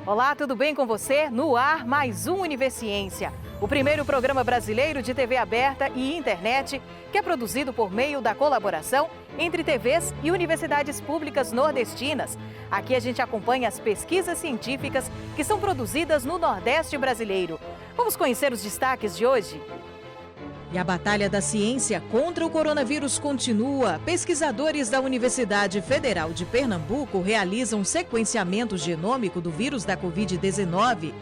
Olá, tudo bem com você? No ar, mais um Universiência, o primeiro programa brasileiro de TV aberta e internet que é produzido por meio da colaboração entre TVs e universidades públicas nordestinas. Aqui a gente acompanha as pesquisas científicas que são produzidas no Nordeste brasileiro. Vamos conhecer os destaques de hoje? E a batalha da ciência contra o coronavírus continua. Pesquisadores da Universidade Federal de Pernambuco realizam um sequenciamento genômico do vírus da Covid-19.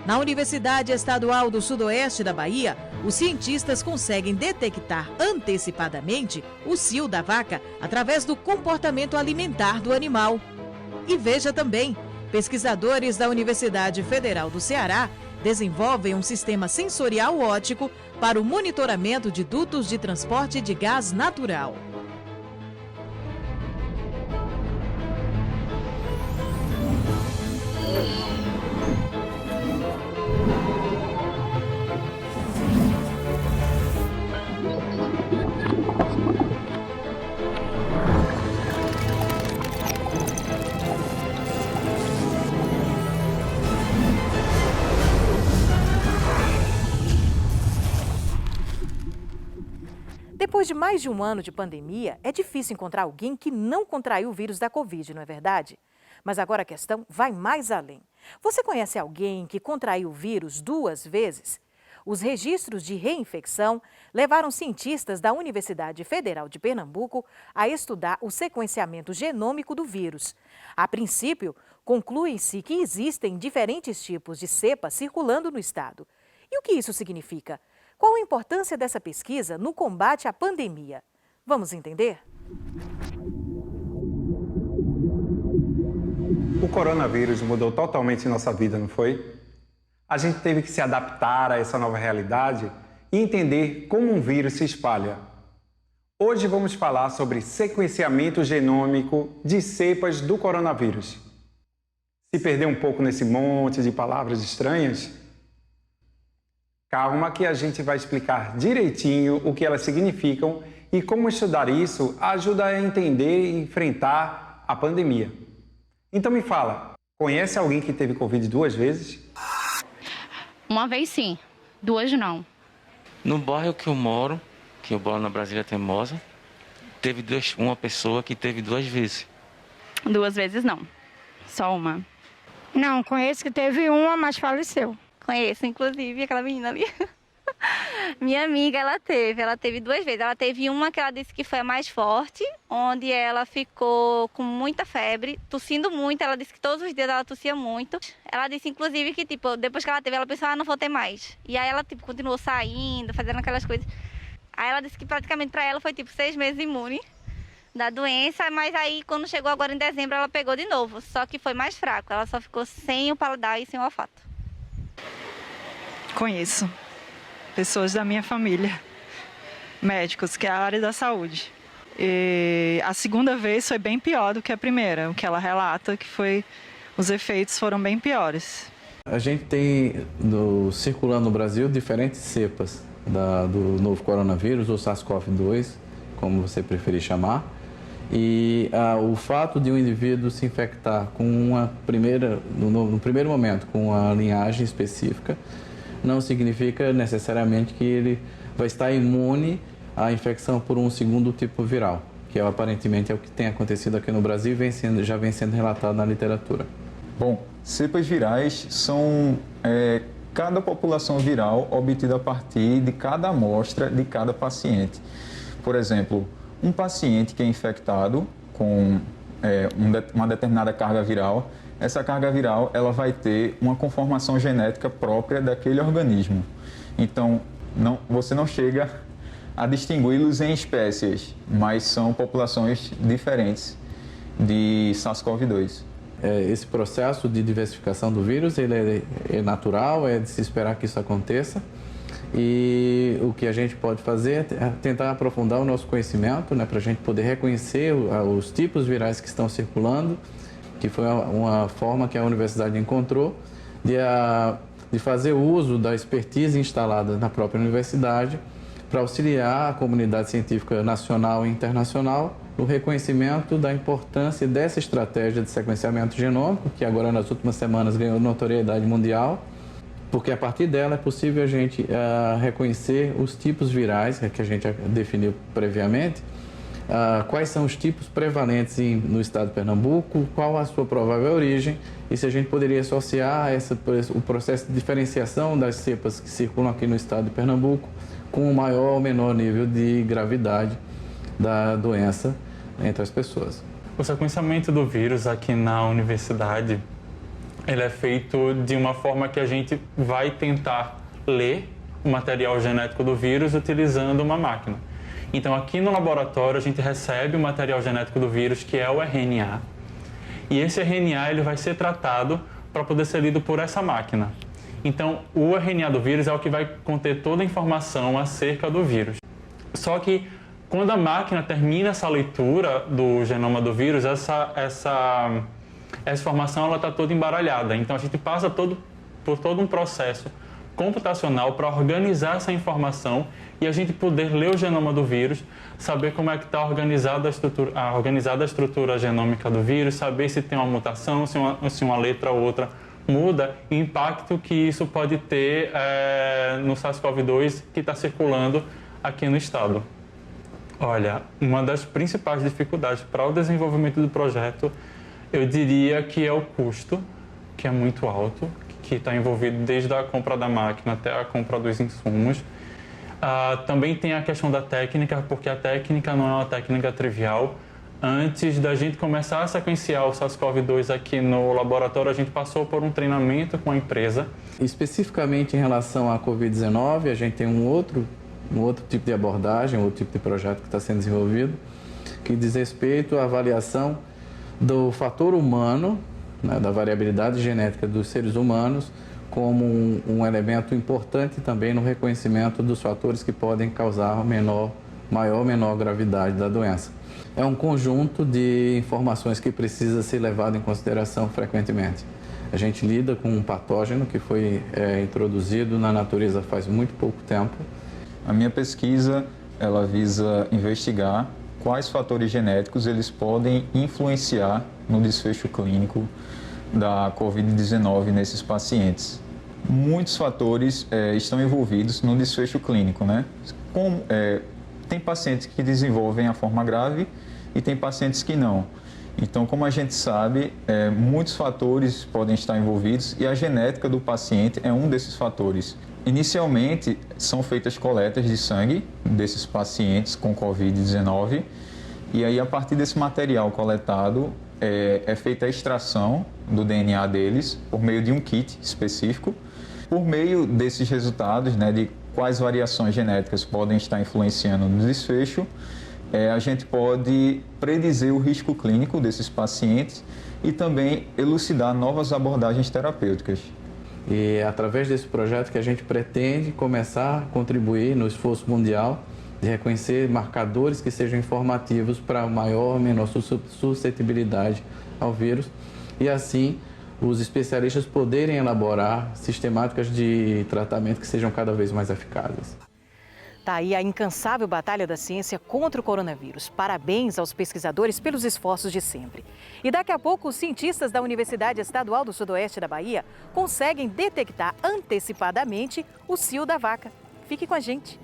Na Universidade Estadual do Sudoeste da Bahia, os cientistas conseguem detectar antecipadamente o cio da vaca através do comportamento alimentar do animal. E veja também, pesquisadores da Universidade Federal do Ceará desenvolvem um sistema sensorial óptico para o monitoramento de dutos de transporte de gás natural. Depois de mais de um ano de pandemia, é difícil encontrar alguém que não contraiu o vírus da Covid, não é verdade? Mas agora a questão vai mais além. Você conhece alguém que contraiu o vírus 2 vezes? Os registros de reinfecção levaram cientistas da Universidade Federal de Pernambuco a estudar o sequenciamento genômico do vírus. A princípio, conclui-se que existem diferentes tipos de cepas circulando no estado. E o que isso significa? Qual a importância dessa pesquisa no combate à pandemia? Vamos entender? O coronavírus mudou totalmente nossa vida, não foi? A gente teve que se adaptar a essa nova realidade e entender como um vírus se espalha. Hoje vamos falar sobre sequenciamento genômico de cepas do coronavírus. Se perder um pouco nesse monte de palavras estranhas, calma que a gente vai explicar direitinho o que elas significam e como estudar isso ajuda a entender e enfrentar a pandemia. Então me fala, conhece alguém que teve Covid 2 vezes? Uma vez sim, 2 não. No bairro que eu moro na Brasília Teimosa, teve uma pessoa que teve 2 vezes. 2 vezes não, só uma. Não, conheço que teve uma, mas faleceu. Conheço, inclusive, aquela menina ali. Minha amiga, ela teve 2 vezes. Ela teve uma que ela disse que foi a mais forte, onde ela ficou com muita febre, tossindo muito. Ela disse que todos os dias ela tossia muito. Ela disse, inclusive, que depois que ela teve, ela pensou, não vou ter mais. E aí ela, continuou saindo, fazendo aquelas coisas. Aí ela disse que praticamente para ela foi, 6 meses imune da doença, mas aí quando chegou agora em dezembro, ela pegou de novo. Só que foi mais fraco, ela só ficou sem o paladar e sem o olfato. Conheço pessoas da minha família, médicos, que é a área da saúde. E a segunda vez foi bem pior do que a primeira, o que ela relata que os efeitos foram bem piores. A gente tem circulando no Brasil diferentes cepas do novo coronavírus, ou SARS-CoV-2, como você preferir chamar. E o fato de um indivíduo se infectar com no primeiro momento, com uma linhagem específica, não significa necessariamente que ele vai estar imune à infecção por um segundo tipo viral, que aparentemente é o que tem acontecido aqui no Brasil e já vem sendo relatado na literatura. Bom, cepas virais são cada população viral obtida a partir de cada amostra de cada paciente. Por exemplo, um paciente que é infectado com uma determinada carga viral, essa carga viral ela vai ter uma conformação genética própria daquele organismo. Então, você não chega a distingui-los em espécies, mas são populações diferentes de SARS-CoV-2. Esse processo de diversificação do vírus ele é natural, é de se esperar que isso aconteça. E o que a gente pode fazer é tentar aprofundar o nosso conhecimento, né, para a gente poder reconhecer os tipos virais que estão circulando, que foi uma forma que a universidade encontrou de fazer uso da expertise instalada na própria universidade para auxiliar a comunidade científica nacional e internacional no reconhecimento da importância dessa estratégia de sequenciamento genômico, que agora nas últimas semanas ganhou notoriedade mundial, porque a partir dela é possível a gente reconhecer os tipos virais que a gente definiu previamente, quais são os tipos prevalentes no estado de Pernambuco, qual a sua provável origem e se a gente poderia associar o processo de diferenciação das cepas que circulam aqui no estado de Pernambuco com o maior ou menor nível de gravidade da doença entre as pessoas. O sequenciamento do vírus aqui na universidade, ele é feito de uma forma que a gente vai tentar ler o material genético do vírus utilizando uma máquina. Então, aqui no laboratório, a gente recebe o material genético do vírus, que é o RNA, e esse RNA ele vai ser tratado para poder ser lido por essa máquina. Então, o RNA do vírus é o que vai conter toda a informação acerca do vírus. Só que, quando a máquina termina essa leitura do genoma do vírus, essa informação está toda embaralhada. Então, a gente passa por todo um processo computacional para organizar essa informação e a gente poder ler o genoma do vírus, saber como é que está organizada a estrutura genômica do vírus, saber se tem uma mutação, se uma letra ou outra muda, e o impacto que isso pode ter no SARS-CoV-2 que está circulando aqui no estado. Olha, uma das principais dificuldades para o desenvolvimento do projeto, eu diria que é o custo, que é muito alto, que está envolvido desde a compra da máquina até a compra dos insumos. Também tem a questão da técnica, porque a técnica não é uma técnica trivial. Antes da gente começar a sequenciar o SARS-CoV-2 aqui no laboratório, a gente passou por um treinamento com a empresa. Especificamente em relação à Covid-19, a gente tem um outro tipo de abordagem, um outro tipo de projeto que está sendo desenvolvido, que diz respeito à avaliação do fator humano, né, da variabilidade genética dos seres humanos, como um elemento importante também no reconhecimento dos fatores que podem causar maior ou menor gravidade da doença. É um conjunto de informações que precisa ser levado em consideração frequentemente. A gente lida com um patógeno que foi introduzido na natureza faz muito pouco tempo. A minha pesquisa, ela visa investigar quais fatores genéticos eles podem influenciar no desfecho clínico da Covid-19 nesses pacientes. Muitos fatores estão envolvidos no desfecho clínico, né? Tem pacientes que desenvolvem a forma grave e tem pacientes que não. Então, como a gente sabe, muitos fatores podem estar envolvidos e a genética do paciente é um desses fatores. Inicialmente, são feitas coletas de sangue desses pacientes com Covid-19 e aí, a partir desse material coletado, é feita a extração do DNA deles por meio de um kit específico. Por meio desses resultados, né, de quais variações genéticas podem estar influenciando no desfecho, a gente pode predizer o risco clínico desses pacientes e também elucidar novas abordagens terapêuticas. E é através desse projeto que a gente pretende começar a contribuir no esforço mundial de reconhecer marcadores que sejam informativos para maior ou menor suscetibilidade ao vírus e assim os especialistas poderem elaborar sistemáticas de tratamento que sejam cada vez mais eficazes. Tá aí a incansável batalha da ciência contra o coronavírus. Parabéns aos pesquisadores pelos esforços de sempre. E daqui a pouco, os cientistas da Universidade Estadual do Sudoeste da Bahia conseguem detectar antecipadamente o cio da vaca. Fique com a gente.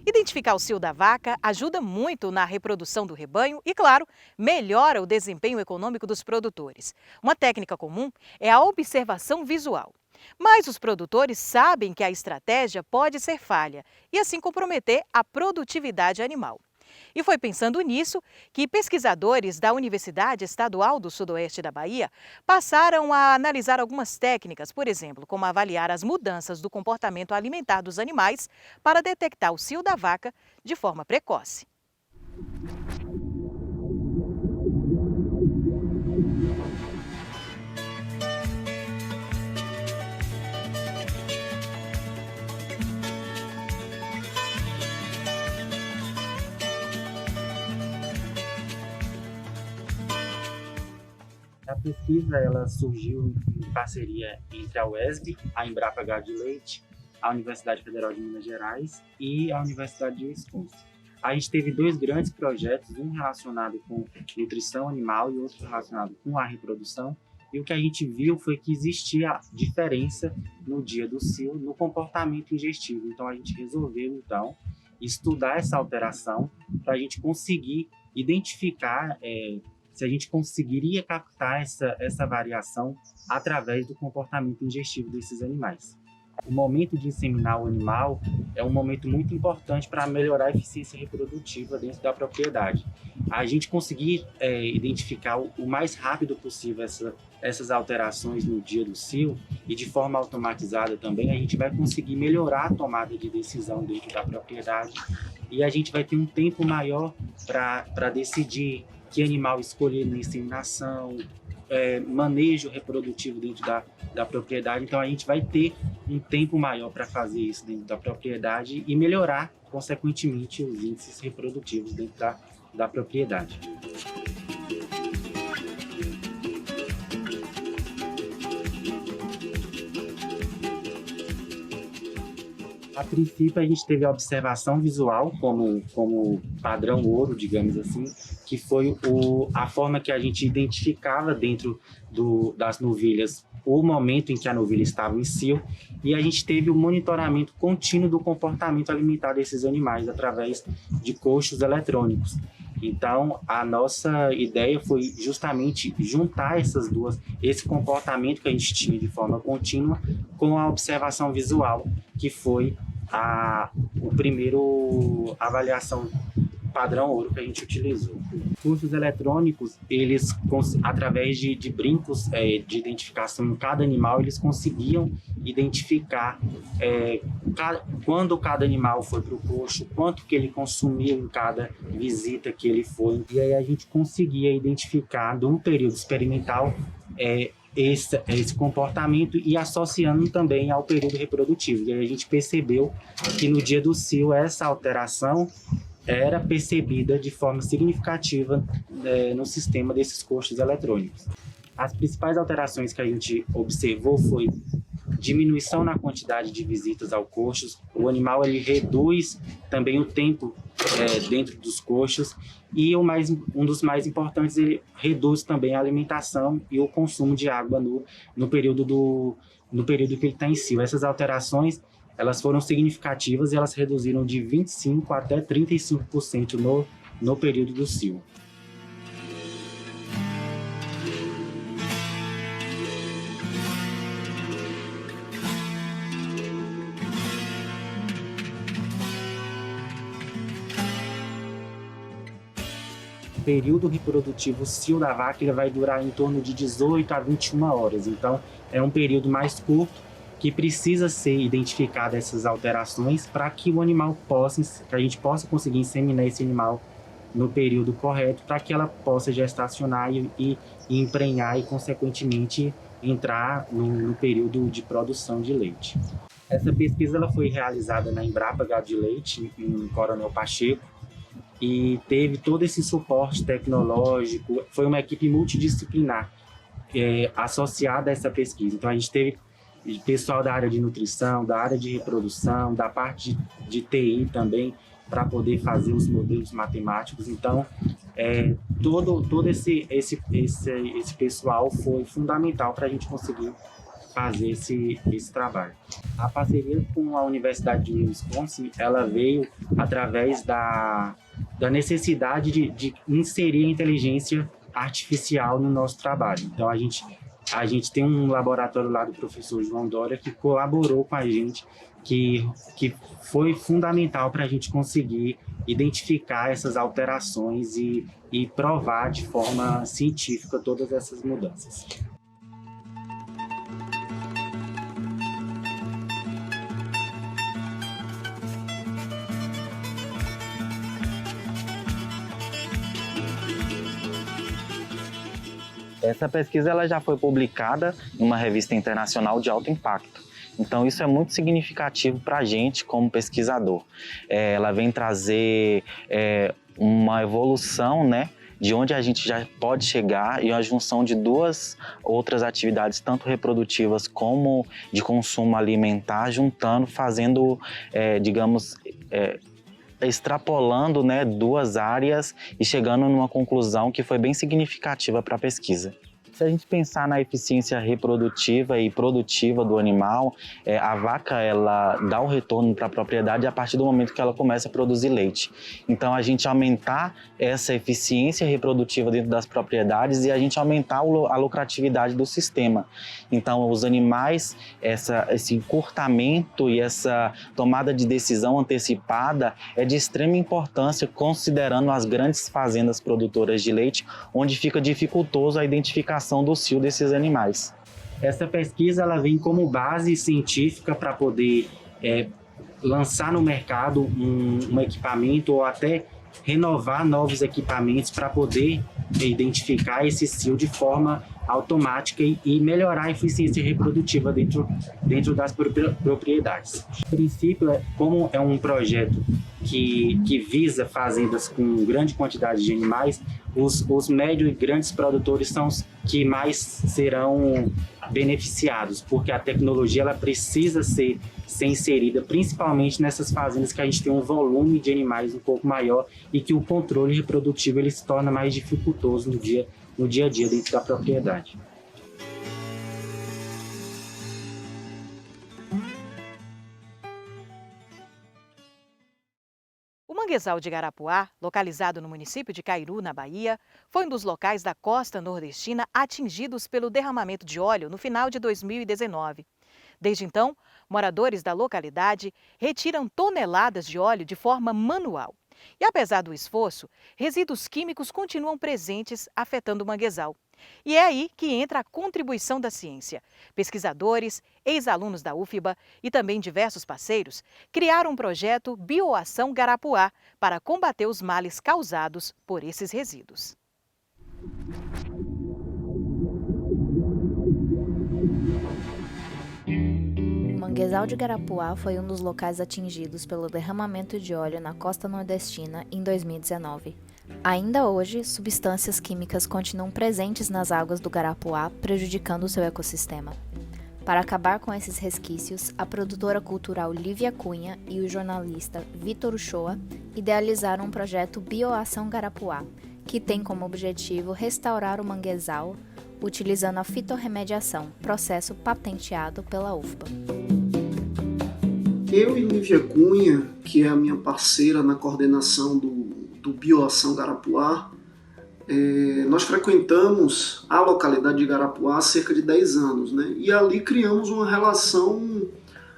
Identificar o cio da vaca ajuda muito na reprodução do rebanho e, claro, melhora o desempenho econômico dos produtores. Uma técnica comum é a observação visual. Mas os produtores sabem que a estratégia pode ser falha e assim comprometer a produtividade animal. E foi pensando nisso que pesquisadores da Universidade Estadual do Sudoeste da Bahia passaram a analisar algumas técnicas, por exemplo, como avaliar as mudanças do comportamento alimentar dos animais para detectar o cio da vaca de forma precoce. pesquisa ela surgiu em parceria entre a UESB, a Embrapa Gado de Leite, a Universidade Federal de Minas Gerais e a Universidade de Wisconsin. A gente teve 2 grandes projetos, um relacionado com nutrição animal e outro relacionado com a reprodução. E o que a gente viu foi que existia diferença no dia do cio no comportamento ingestivo. Então a gente resolveu estudar essa alteração para a gente conseguir identificar se a gente conseguiria captar essa variação através do comportamento ingestivo desses animais. O momento de inseminar o animal é um momento muito importante para melhorar a eficiência reprodutiva dentro da propriedade. A gente conseguir identificar o mais rápido possível essas alterações no dia do cio e de forma automatizada também, a gente vai conseguir melhorar a tomada de decisão dentro da propriedade e a gente vai ter um tempo maior para decidir que animal escolher na inseminação, manejo reprodutivo dentro da propriedade. Então a gente vai ter um tempo maior para fazer isso dentro da propriedade e melhorar, consequentemente, os índices reprodutivos dentro da propriedade. A princípio, a gente teve a observação visual como padrão ouro, digamos assim, que foi a forma que a gente identificava dentro das novilhas o momento em que a novilha estava em cio, e a gente teve o monitoramento contínuo do comportamento alimentar desses animais através de coxos eletrônicos. Então, a nossa ideia foi justamente juntar esse comportamento que a gente tinha de forma contínua com a observação visual, que foi o primeiro avaliação padrão ouro que a gente utilizou. Os coxos eletrônicos, eles, através de brincos de identificação em cada animal, eles conseguiam identificar quando cada animal foi para o coxo, quanto que ele consumiu em cada visita que ele foi. E aí a gente conseguia identificar, num período experimental, esse comportamento e associando também ao período reprodutivo. E aí a gente percebeu que no dia do cio essa alteração era percebida de forma significativa no sistema desses coxos eletrônicos. As principais alterações que a gente observou foi diminuição na quantidade de visitas ao coxo. O animal ele reduz também o tempo dentro dos coxos e um dos mais importantes, ele reduz também a alimentação e o consumo de água no período que ele está em cio. Essas alterações elas foram significativas e elas reduziram de 25% até 35% no período do cio. O período reprodutivo cio da vaca ele vai durar em torno de 18 a 21 horas, então é um período mais curto que precisa ser identificada essas alterações para que a gente possa conseguir inseminar esse animal no período correto, para que ela possa gestacionar e emprenhar e, consequentemente, entrar no período de produção de leite. Essa pesquisa ela foi realizada na Embrapa Gado de Leite, em Coronel Pacheco, e teve todo esse suporte tecnológico, foi uma equipe multidisciplinar associada a essa pesquisa. Então, a gente teve pessoal da área de nutrição, da área de reprodução, da parte de TI também, para poder fazer os modelos matemáticos. Então, todo esse pessoal foi fundamental para a gente conseguir fazer esse trabalho. A parceria com a Universidade de Wisconsin, ela veio através da necessidade de inserir a inteligência artificial no nosso trabalho. Então, a gente tem um laboratório lá do professor João Dória que colaborou com a gente, que foi fundamental para a gente conseguir identificar essas alterações e provar de forma científica todas essas mudanças. Essa pesquisa ela já foi publicada em uma revista internacional de alto impacto. Então isso é muito significativo para a gente como pesquisador. Ela vem trazer uma evolução, né, de onde a gente já pode chegar e a junção de duas outras atividades, tanto reprodutivas como de consumo alimentar, juntando, fazendo, extrapolando, né, duas áreas e chegando numa conclusão que foi bem significativa para a pesquisa. Se a gente pensar na eficiência reprodutiva e produtiva do animal, a vaca ela dá o retorno para a propriedade a partir do momento que ela começa a produzir leite. Então a gente aumentar essa eficiência reprodutiva dentro das propriedades e a gente aumentar a lucratividade do sistema. Então os animais, esse encurtamento e essa tomada de decisão antecipada é de extrema importância, considerando as grandes fazendas produtoras de leite, onde fica dificultoso a identificação do cio desses animais. Essa pesquisa ela vem como base científica para poder lançar no mercado um equipamento ou até renovar novos equipamentos para poder identificar esse cio de forma automática e melhorar a eficiência reprodutiva dentro das propriedades. A princípio, como é um projeto que visa fazendas com grande quantidade de animais, os médios e grandes produtores são os que mais serão beneficiados, porque a tecnologia ela precisa ser inserida principalmente nessas fazendas que a gente tem um volume de animais um pouco maior e que o controle reprodutivo ele se torna mais dificultoso no dia a dia dentro da propriedade. O manguezal de Garapuá, localizado no município de Cairu, na Bahia, foi um dos locais da costa nordestina atingidos pelo derramamento de óleo no final de 2019. Desde então, moradores da localidade retiram toneladas de óleo de forma manual. E apesar do esforço, resíduos químicos continuam presentes, afetando o manguezal. E é aí que entra a contribuição da ciência. Pesquisadores, ex-alunos da UFBA e também diversos parceiros criaram um projeto Bioação Garapuá para combater os males causados por esses resíduos. O manguezal de Garapuá foi um dos locais atingidos pelo derramamento de óleo na costa nordestina em 2019. Ainda hoje, substâncias químicas continuam presentes nas águas do Garapuá, prejudicando o seu ecossistema. Para acabar com esses resquícios, a produtora cultural Lívia Cunha e o jornalista Vitor Uchoa idealizaram um projeto Bioação Garapuá, que tem como objetivo restaurar o manguezal utilizando a fitorremediação, processo patenteado pela UFBA. Eu e Lívia Cunha, que é a minha parceira na coordenação do Bioação Garapuá, nós frequentamos a localidade de Garapuá há cerca de 10 anos, né? E ali criamos uma relação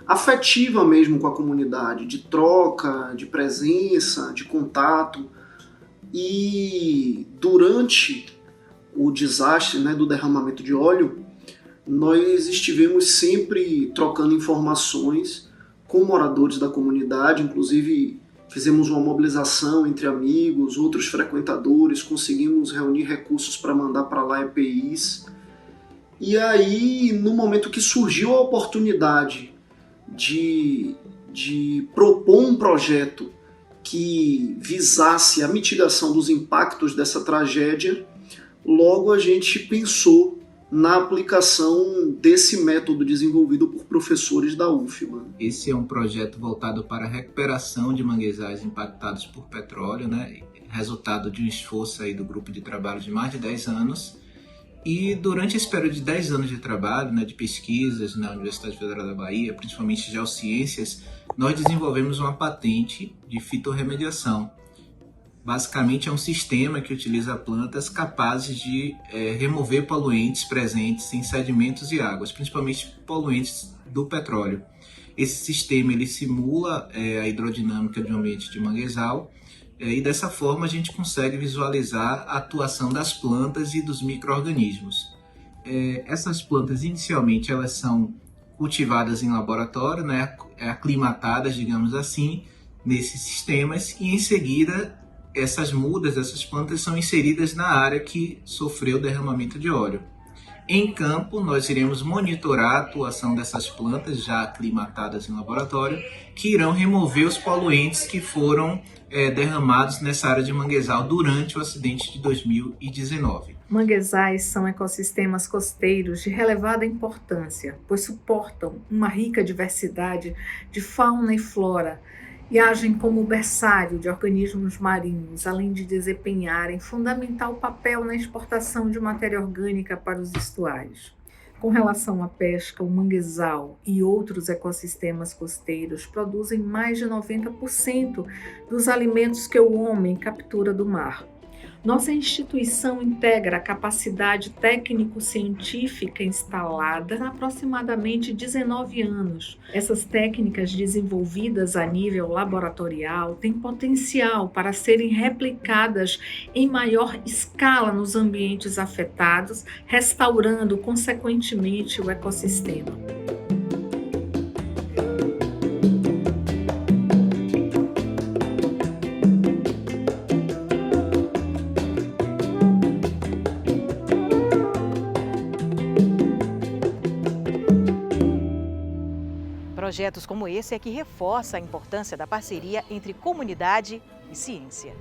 afetiva mesmo com a comunidade, de troca, de presença, de contato. E durante o desastre, né, do derramamento de óleo, nós estivemos sempre trocando informações com moradores da comunidade, inclusive fizemos uma mobilização entre amigos, outros frequentadores, conseguimos reunir recursos para mandar para lá EPIs. E aí, no momento que surgiu a oportunidade de propor um projeto que visasse a mitigação dos impactos dessa tragédia, logo a gente pensou na aplicação desse método desenvolvido por professores da UFBA. Esse é um projeto voltado para a recuperação de manguezais impactados por petróleo, né? Resultado de um esforço aí do grupo de trabalho de mais de 10 anos. E durante esse período de 10 anos de trabalho, né, de pesquisas na Universidade Federal da Bahia, principalmente de geociências, nós desenvolvemos uma patente de fitorremediação. Basicamente é um sistema que utiliza plantas capazes de remover poluentes presentes em sedimentos e águas, principalmente poluentes do petróleo. Esse sistema ele simula a hidrodinâmica de um ambiente de manguezal e dessa forma a gente consegue visualizar a atuação das plantas e dos micro-organismos. Essas plantas inicialmente elas são cultivadas em laboratório, né, aclimatadas, digamos assim, nesses sistemas e em seguida essas mudas, essas plantas são inseridas na área que sofreu derramamento de óleo. Em campo, nós iremos monitorar a atuação dessas plantas já aclimatadas em laboratório, que irão remover os poluentes que foram derramados nessa área de manguezal durante o acidente de 2019. Manguezais são ecossistemas costeiros de relevada importância, pois suportam uma rica diversidade de fauna e flora e agem como berçário de organismos marinhos, além de desempenharem fundamental papel na exportação de matéria orgânica para os estuários. Com relação à pesca, o manguezal e outros ecossistemas costeiros produzem mais de 90% dos alimentos que o homem captura do mar. Nossa instituição integra a capacidade técnico-científica instalada há aproximadamente 19 anos. Essas técnicas desenvolvidas a nível laboratorial têm potencial para serem replicadas em maior escala nos ambientes afetados, restaurando consequentemente o ecossistema. Projetos como esse é que reforça a importância da parceria entre comunidade e ciência.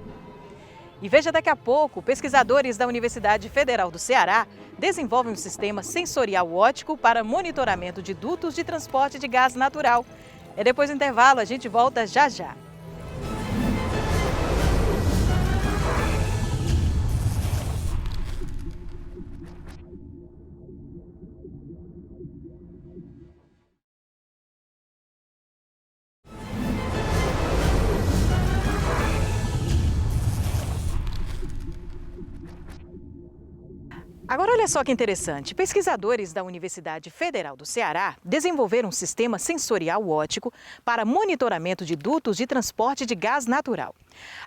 E veja daqui a pouco, pesquisadores da Universidade Federal do Ceará desenvolvem um sistema sensorial óptico para monitoramento de dutos de transporte de gás natural. Depois do intervalo, a gente volta já já. Agora olha só que interessante, pesquisadores da Universidade Federal do Ceará desenvolveram um sistema sensorial óptico para monitoramento de dutos de transporte de gás natural.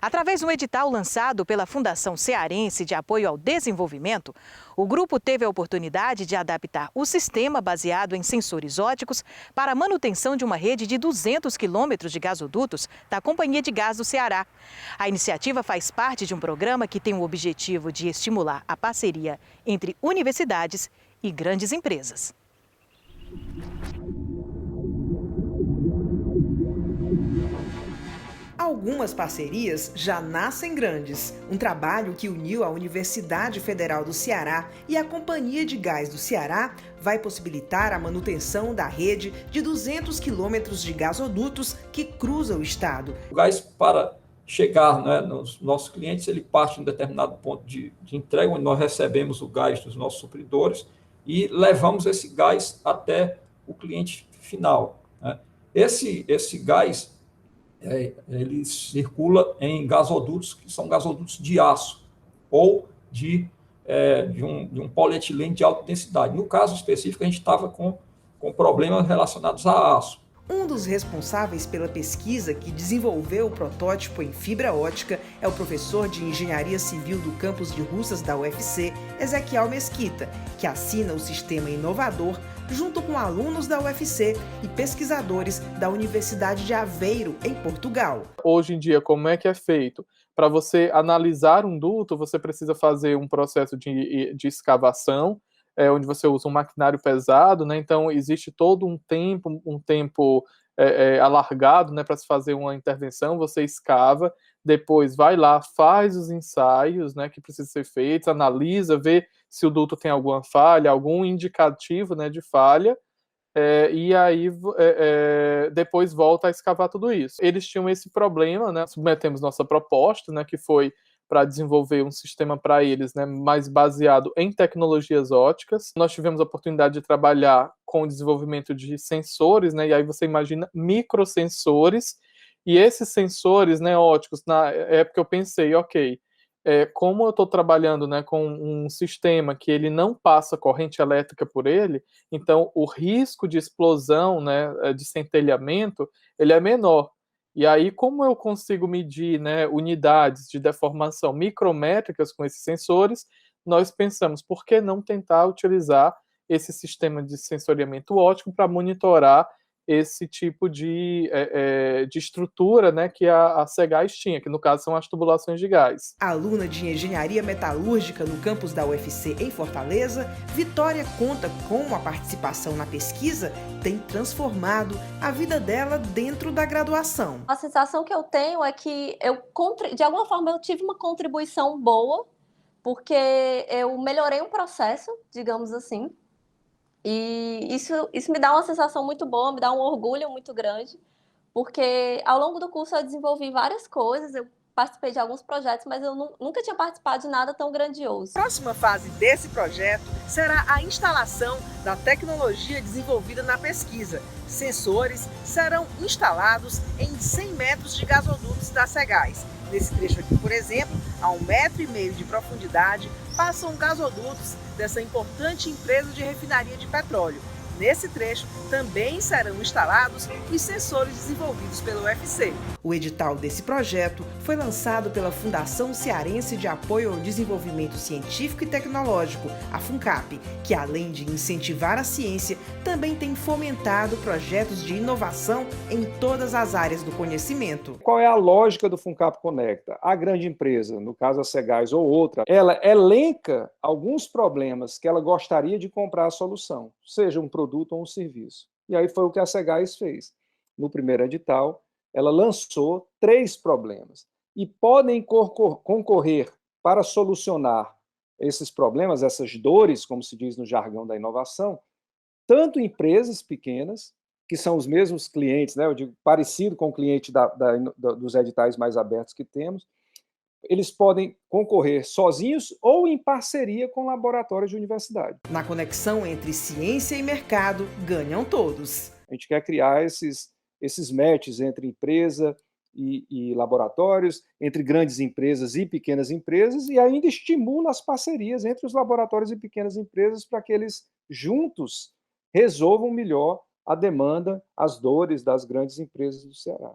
Através de um edital lançado pela Fundação Cearense de Apoio ao Desenvolvimento, o grupo teve a oportunidade de adaptar o sistema baseado em sensores ópticos para a manutenção de uma rede de 200 quilômetros de gasodutos da Companhia de Gás do Ceará. A iniciativa faz parte de um programa que tem o objetivo de estimular a parceria entre universidades e grandes empresas. Algumas parcerias já nascem grandes. Um trabalho que uniu a Universidade Federal do Ceará e a Companhia de Gás do Ceará vai possibilitar a manutenção da rede de 200 quilômetros de gasodutos que cruza o estado. O gás, para chegar, né, nos nossos clientes, ele parte em um determinado ponto de entrega, onde nós recebemos o gás dos nossos supridores e levamos esse gás até o cliente final, né? Esse gás ele circula em gasodutos que são gasodutos de aço ou de um polietileno de alta densidade. No caso específico, a gente estava com problemas relacionados a aço. Um dos responsáveis pela pesquisa que desenvolveu o protótipo em fibra ótica é o professor de Engenharia Civil do campus de Russas da UFC, Ezequiel Mesquita, que assina o sistema inovador junto com alunos da UFC e pesquisadores da Universidade de Aveiro, em Portugal. Hoje em dia, como é que é feito? Para você analisar um duto, você precisa fazer um processo de escavação, onde você usa um maquinário pesado, né? Então existe todo um tempo alargado, né, para se fazer uma intervenção. Você escava, depois vai lá, faz os ensaios, né, que precisam ser feitos, analisa, vê se o duto tem alguma falha, algum indicativo, né, de falha, e aí depois volta a escavar tudo isso. Eles tinham esse problema, né? Submetemos nossa proposta, né, que foi para desenvolver um sistema para eles, né, mais baseado em tecnologias ópticas. Nós tivemos a oportunidade de trabalhar com o desenvolvimento de sensores, né, e aí você imagina microsensores, e esses sensores, né, ópticos, na época eu pensei, ok, como eu estou trabalhando, né, com um sistema que ele não passa corrente elétrica por ele, então o risco de explosão, né, de centelhamento, ele é menor. E aí, como eu consigo medir, né, unidades de deformação micrométricas com esses sensores, nós pensamos, por que não tentar utilizar esse sistema de sensoriamento óptico para monitorar esse tipo de estrutura, né, que a Cegás tinha, que no caso são as tubulações de gás. Aluna de Engenharia Metalúrgica no campus da UFC em Fortaleza, Vitória conta como a participação na pesquisa tem transformado a vida dela dentro da graduação. A sensação que eu tenho é que de alguma forma eu tive uma contribuição boa, porque eu melhorei um processo, digamos assim. E isso me dá uma sensação muito boa, me dá um orgulho muito grande, porque ao longo do curso eu desenvolvi várias coisas, eu participei de alguns projetos, mas eu nunca tinha participado de nada tão grandioso. A próxima fase desse projeto será a instalação da tecnologia desenvolvida na pesquisa. Sensores serão instalados em 100 metros de gasodutos da Cegás. Nesse trecho aqui, por exemplo, a 1,5 metro de profundidade, passam gasodutos dessa importante empresa de refinaria de petróleo. Nesse trecho também serão instalados os sensores desenvolvidos pelo UFC. O edital desse projeto foi lançado pela Fundação Cearense de Apoio ao Desenvolvimento Científico e Tecnológico, a FUNCAP, que além de incentivar a ciência, também tem fomentado projetos de inovação em todas as áreas do conhecimento. Qual é a lógica do FUNCAP Conecta? A grande empresa, no caso a Cegás ou outra, ela elenca alguns problemas que ela gostaria de comprar a solução, seja um produto ou um serviço. E aí foi o que a Cegás fez. No primeiro edital, ela lançou 3 problemas. E podem concorrer para solucionar esses problemas, essas dores, como se diz no jargão da inovação, tanto empresas pequenas, que são os mesmos clientes, né, eu digo, parecido com o cliente dos editais mais abertos que temos, eles podem concorrer sozinhos ou em parceria com laboratórios de universidade. Na conexão entre ciência e mercado, ganham todos. A gente quer criar esses matches entre empresa e laboratórios, entre grandes empresas e pequenas empresas, e ainda estimula as parcerias entre os laboratórios e pequenas empresas para que eles juntos resolvam melhor a demanda, as dores das grandes empresas do Ceará.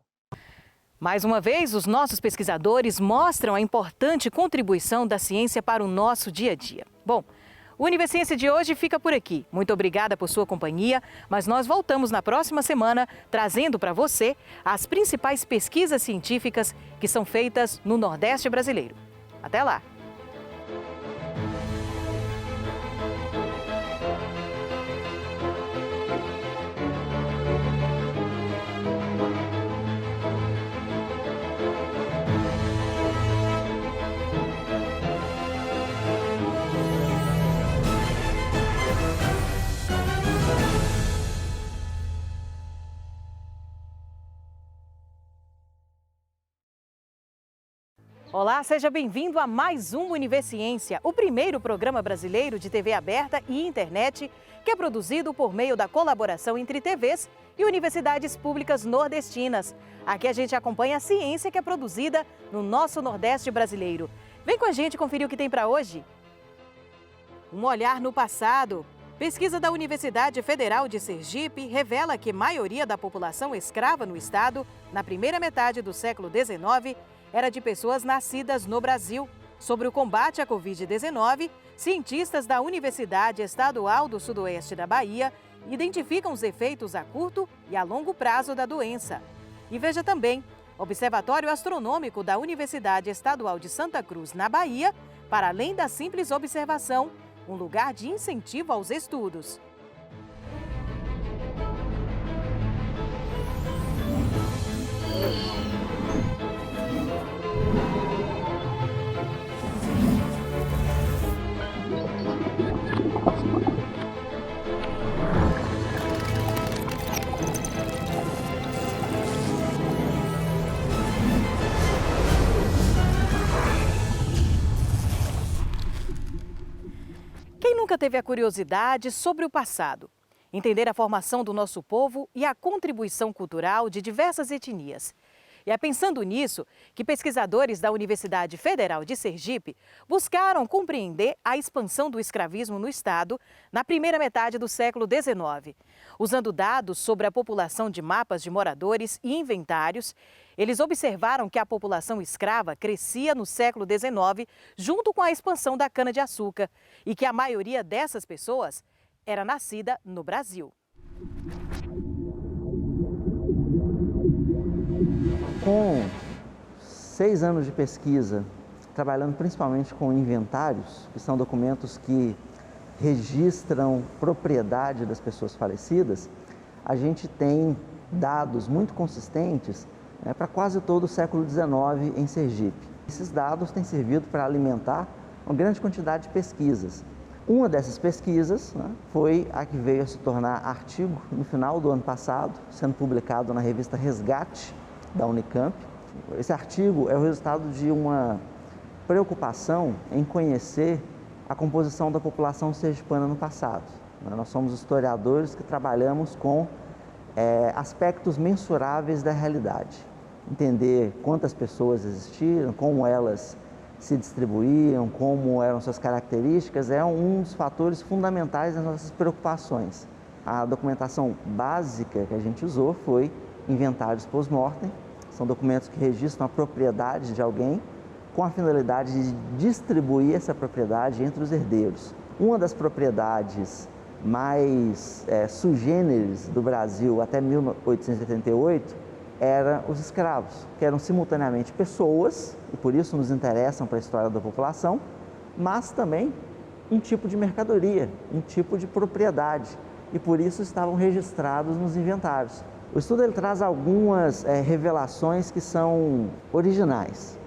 Mais uma vez, os nossos pesquisadores mostram a importante contribuição da ciência para o nosso dia a dia. Bom, o Universiência de hoje fica por aqui. Muito obrigada por sua companhia, mas nós voltamos na próxima semana trazendo para você as principais pesquisas científicas que são feitas no Nordeste brasileiro. Até lá! Olá, seja bem-vindo a mais um Universiência, o primeiro programa brasileiro de TV aberta e internet que é produzido por meio da colaboração entre TVs e universidades públicas nordestinas. Aqui a gente acompanha a ciência que é produzida no nosso Nordeste brasileiro. Vem com a gente conferir o que tem para hoje. Um olhar no passado. Pesquisa da Universidade Federal de Sergipe revela que a maioria da população escrava no estado, na primeira metade do século XIX, era de pessoas nascidas no Brasil. Sobre o combate à Covid-19, cientistas da Universidade Estadual do Sudoeste da Bahia identificam os efeitos a curto e a longo prazo da doença. E veja também, Observatório Astronômico da Universidade Estadual de Santa Cruz, na Bahia, para além da simples observação, um lugar de incentivo aos estudos. Quem nunca teve a curiosidade sobre o passado? Entender a formação do nosso povo e a contribuição cultural de diversas etnias. E é pensando nisso que pesquisadores da Universidade Federal de Sergipe buscaram compreender a expansão do escravismo no estado na primeira metade do século XIX. Usando dados sobre a população de mapas de moradores e inventários, eles observaram que a população escrava crescia no século XIX junto com a expansão da cana-de-açúcar e que a maioria dessas pessoas era nascida no Brasil. Com 6 anos de pesquisa, trabalhando principalmente com inventários, que são documentos que registram propriedade das pessoas falecidas, a gente tem dados muito consistentes, né, para quase todo o século XIX em Sergipe. Esses dados têm servido para alimentar uma grande quantidade de pesquisas. Uma dessas pesquisas, né, foi a que veio a se tornar artigo no final do ano passado, sendo publicado na revista Resgate, da Unicamp. Esse artigo é o resultado de uma preocupação em conhecer a composição da população sergipana no passado. Nós somos historiadores que trabalhamos com aspectos mensuráveis da realidade. Entender quantas pessoas existiram, como elas se distribuíam, como eram suas características, é um dos fatores fundamentais das nossas preocupações. A documentação básica que a gente usou foi inventários post-mortem. São documentos que registram a propriedade de alguém com a finalidade de distribuir essa propriedade entre os herdeiros. Uma das propriedades mais sui generis do Brasil até 1888 eram os escravos, que eram simultaneamente pessoas, e por isso nos interessam para a história da população, mas também um tipo de mercadoria, um tipo de propriedade, e por isso estavam registrados nos inventários. O estudo ele traz algumas revelações que são originais.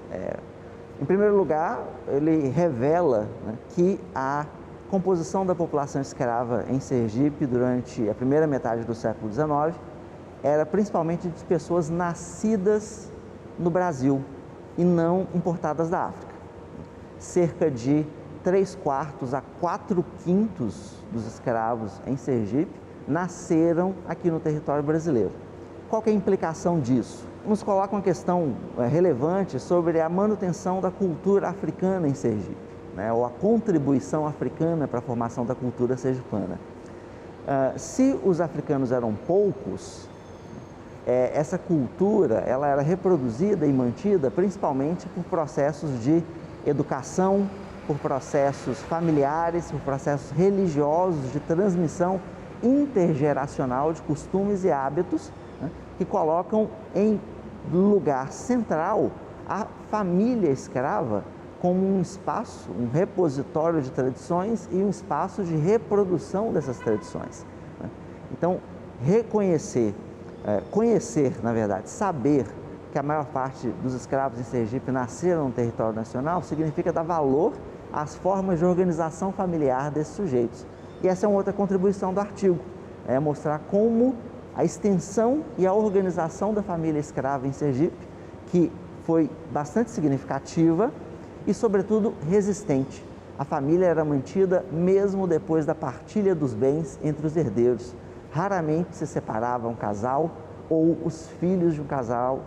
Em primeiro lugar, ele revela, né, que a composição da população escrava em Sergipe durante a primeira metade do século XIX era principalmente de pessoas nascidas no Brasil e não importadas da África. Cerca de 3/4 a 4/5 dos escravos em Sergipe nasceram aqui no território brasileiro. Qual que é a implicação disso? Nos coloca uma questão relevante sobre a manutenção da cultura africana em Sergipe, né, ou a contribuição africana para a formação da cultura sergipana. Se os africanos eram poucos, essa cultura ela era reproduzida e mantida principalmente por processos de educação, por processos familiares, por processos religiosos de transmissão intergeracional de costumes e hábitos, né, que colocam em lugar central a família escrava como um espaço, um repositório de tradições e um espaço de reprodução dessas tradições. Né? Então, conhecer, na verdade, saber que a maior parte dos escravos em Sergipe nasceram no território nacional significa dar valor às formas de organização familiar desses sujeitos. E essa é uma outra contribuição do artigo, mostrar como a extensão e a organização da família escrava em Sergipe, que foi bastante significativa e, sobretudo, resistente. A família era mantida mesmo depois da partilha dos bens entre os herdeiros. Raramente se separava um casal ou os filhos de um casal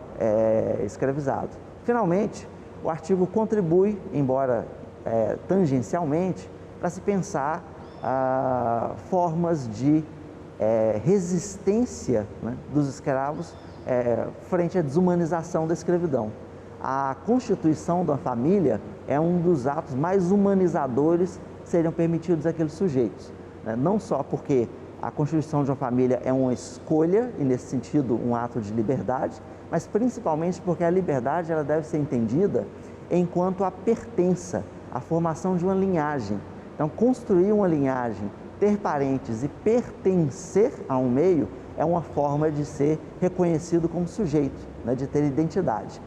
escravizado. Finalmente, o artigo contribui, embora tangencialmente, para se pensar formas de resistência, né, dos escravos frente à desumanização da escravidão. A constituição da família é um dos atos mais humanizadores que seriam permitidos àqueles sujeitos, né? Não só porque a constituição de uma família é uma escolha e, nesse sentido, um ato de liberdade, mas principalmente porque a liberdade ela deve ser entendida enquanto a pertença, a formação de uma linhagem. Então, construir uma linhagem, ter parentes e pertencer a um meio é uma forma de ser reconhecido como sujeito, né, de ter identidade.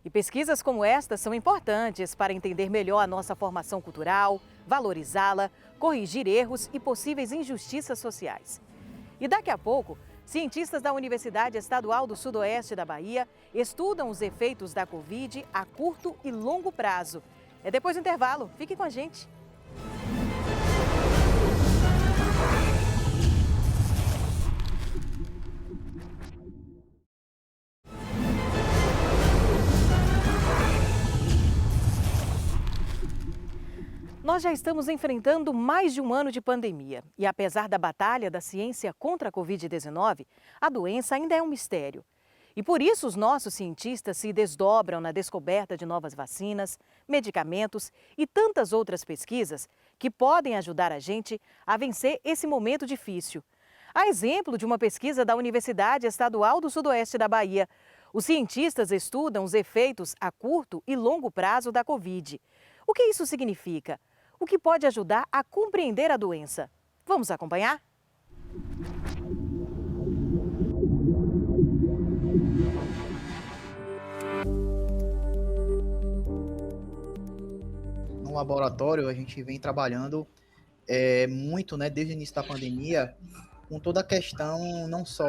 E pesquisas como esta são importantes para entender melhor a nossa formação cultural, valorizá-la, corrigir erros e possíveis injustiças sociais. E daqui a pouco, cientistas da Universidade Estadual do Sudoeste da Bahia estudam os efeitos da Covid a curto e longo prazo. É depois do intervalo. Fique com a gente. Nós já estamos enfrentando mais de um ano de pandemia e, apesar da batalha da ciência contra a Covid-19, a doença ainda é um mistério. E por isso os nossos cientistas se desdobram na descoberta de novas vacinas, medicamentos e tantas outras pesquisas que podem ajudar a gente a vencer esse momento difícil. A exemplo de uma pesquisa da Universidade Estadual do Sudoeste da Bahia, Os cientistas estudam os efeitos a curto e longo prazo da Covid. O que isso significa? O que pode ajudar a compreender a doença? Vamos acompanhar? No laboratório, a gente vem trabalhando muito, né, desde o início da pandemia, com toda a questão não só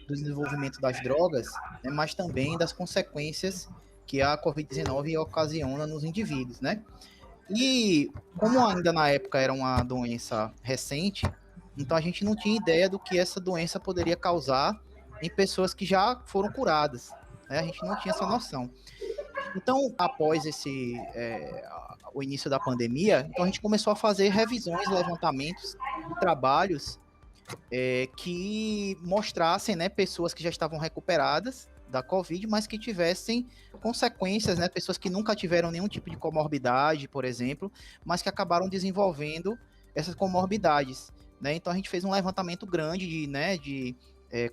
do desenvolvimento das drogas, né, mas também das consequências que a Covid-19 ocasiona nos indivíduos, né? E como ainda na época era uma doença recente, então a gente não tinha ideia do que essa doença poderia causar em pessoas que já foram curadas, né? A gente não tinha essa noção. Então, após o início da pandemia, então a gente começou a fazer revisões, levantamentos de trabalhos que mostrassem, né, pessoas que já estavam recuperadas da Covid, mas que tivessem consequências, né, pessoas que nunca tiveram nenhum tipo de comorbidade, por exemplo, mas que acabaram desenvolvendo essas comorbidades, né? Então a gente fez um levantamento grande de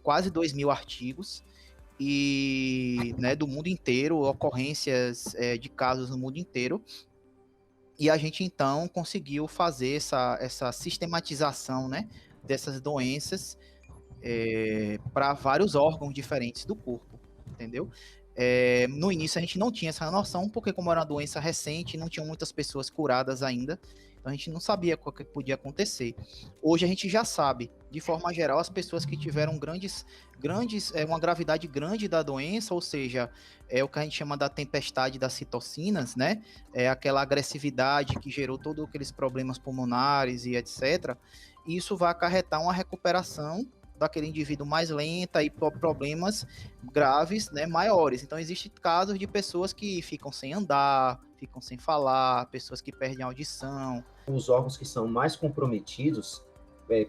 quase 2.000 artigos e, né, do mundo inteiro, ocorrências de casos no mundo inteiro. E a gente, então, conseguiu fazer essa sistematização, né, dessas doenças para vários órgãos diferentes do corpo, entendeu? No início a gente não tinha essa noção, porque como era uma doença recente, não tinham muitas pessoas curadas ainda, então a gente não sabia o que podia acontecer. Hoje a gente já sabe, de forma geral, as pessoas que tiveram uma gravidade grande da doença, ou seja, é o que a gente chama da tempestade das citocinas, né? É aquela agressividade que gerou todos aqueles problemas pulmonares e etc. E isso vai acarretar uma recuperação daquele indivíduo mais lenta e problemas graves, né, maiores. Então, existem casos de pessoas que ficam sem andar, ficam sem falar, pessoas que perdem a audição. Os órgãos que são mais comprometidos,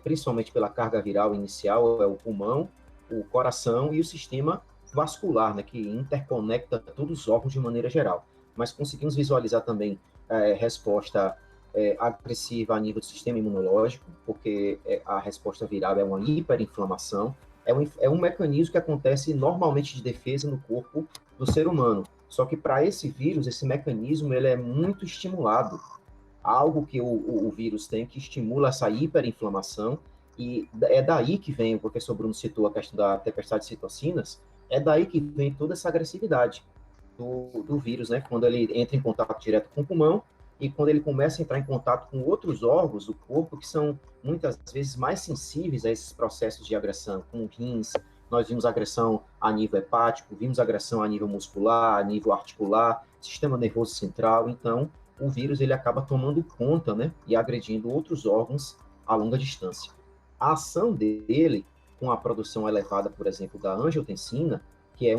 principalmente pela carga viral inicial, é o pulmão, o coração e o sistema vascular, né, que interconecta todos os órgãos de maneira geral. Mas conseguimos visualizar também resposta agressiva a nível do sistema imunológico, porque a resposta viral é uma hiperinflamação, é um mecanismo que acontece normalmente de defesa no corpo do ser humano. Só que para esse vírus, esse mecanismo ele é muito estimulado. Algo que o vírus tem que estimula essa hiperinflamação, e é daí que vem, o professor Bruno citou a questão da tempestade de citocinas, é daí que vem toda essa agressividade do vírus, né? Quando ele entra em contato direto com o pulmão, e quando ele começa a entrar em contato com outros órgãos do corpo que são muitas vezes mais sensíveis a esses processos de agressão, como rins, nós vimos agressão a nível hepático, vimos agressão a nível muscular, a nível articular, sistema nervoso central. Então, o vírus ele acaba tomando conta, né, e agredindo outros órgãos a longa distância. A ação dele, com a produção elevada, por exemplo, da angiotensina, que é